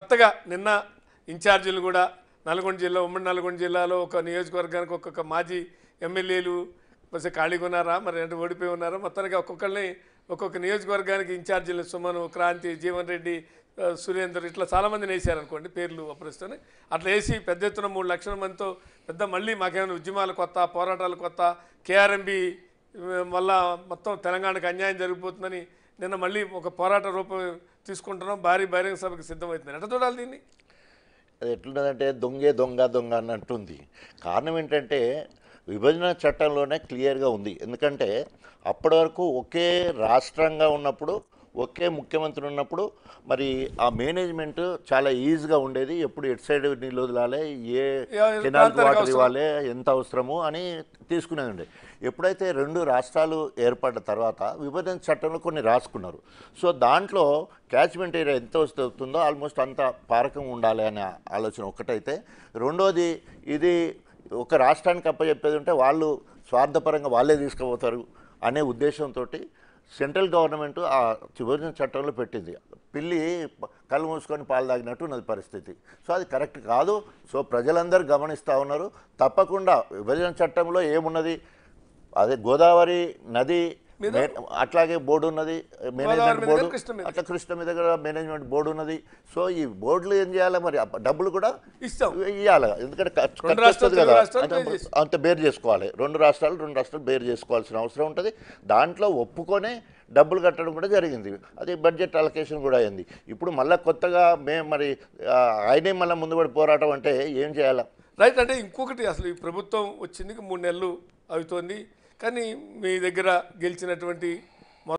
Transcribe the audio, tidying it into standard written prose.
కొత్తగా నిన్న ఇన్ఛార్జీలు కూడా నల్గొండ జిల్లా ఉమ్మడి నల్గొండ జిల్లాలో ఒక నియోజకవర్గానికి ఒక్కొక్క మాజీ ఎమ్మెల్యేలు కొంచెం ఖాళీగా ఉన్నారా మరి అంటే ఓడిపోయి ఉన్నారా మొత్తానికి ఒక్కొక్కరిని ఒక్కొక్క నియోజకవర్గానికి ఇన్ఛార్జీలు సుమను క్రాంతి జీవన్ రెడ్డి సురేందర్ ఇట్లా చాలామందిని వేసారనుకోండి పేర్లు అప్పరిస్తూనే అట్లా వేసి పెద్ద ఎత్తున 3 లక్షల మందితో పెద్ద మళ్ళీ మాకేమైనా ఉద్యమాలు కొత్త పోరాటాలు కొత్త కేఆర్ఎంబి మళ్ళా మొత్తం తెలంగాణకు అన్యాయం జరిగిపోతుందని నిన్న మళ్ళీ ఒక పోరాట రూపం తీసుకుంటున్నాం భారీ బహిరంగ సభకు సిద్ధమవుతుంది ఎట్లా చూడాలి దీన్ని అది ఎట్లున్నదంటే దొంగే దొంగ దొంగ అన్నట్టుంది కారణం ఏంటంటే విభజన చట్టంలోనే క్లియర్గా ఉంది ఎందుకంటే అప్పటి వరకు ఒకే రాష్ట్రంగా ఉన్నప్పుడు ఒకే ముఖ్యమంత్రి ఉన్నప్పుడు మరి ఆ మేనేజ్మెంట్ చాలా ఈజీగా ఉండేది ఎప్పుడు ఎటు సైడ్ నీళ్ళు వదలాలి ఏ కెనాల్కి వాటర్ ఇవ్వాలి ఎంత అవసరము అని తీసుకునేది ఉండే ఎప్పుడైతే 2 రాష్ట్రాలు ఏర్పడ్డ తర్వాత విభజన చట్టంలో కొన్ని రాసుకున్నారు సో దాంట్లో క్యాచ్మెంట్ ఏరియా ఎంత వస్తుందో ఆల్మోస్ట్ అంత పారకం ఉండాలి అనే ఆలోచన ఒకటైతే రెండోది ఇది ఒక రాష్ట్రానికి అప్పచెప్పేది ఉంటే వాళ్ళు స్వార్థపరంగా వాళ్ళే తీసుకుపోతారు అనే ఉద్దేశంతో సెంట్రల్ గవర్నమెంట్ ఆ విభజన చట్టంలో పెట్టింది పిల్లి కళ్ళు మూసుకొని పాలు తాగినట్టు ఉన్నది పరిస్థితి సో అది కరెక్ట్ కాదు సో ప్రజలందరూ గమనిస్తూ ఉన్నారు తప్పకుండా విభజన చట్టంలో ఏమున్నది అదే గోదావరి నది అట్లాగే బోర్డు ఉన్నది మేనేజ్మెంట్ బోర్డు అట్లా కృష్ణ మీద కూడా మేనేజ్మెంట్ బోర్డు ఉన్నది సో ఈ బోర్డులు ఏం చేయాలి మరి డబ్బులు కూడా ఇవ్వాలి ఎందుకంటే వస్తుంది కదా అంత బేర్ చేసుకోవాలి 2 రాష్ట్రాలు బేర్ చేసుకోవాల్సిన అవసరం ఉంటుంది దాంట్లో ఒప్పుకొనే డబ్బులు కట్టడం కూడా జరిగింది అది బడ్జెట్ అలొకేషన్ కూడా అయింది ఇప్పుడు మళ్ళీ కొత్తగా మేము మరి ఆయనే మళ్ళీ ముందుబడి పోరాటం అంటే ఏం చేయాలి రైట్ అంటే ఇంకొకటి అసలు ఈ ప్రభుత్వం వచ్చింది 3 నెలలు అవుతోంది కానీ మీ దగ్గర గెలిచినటువంటి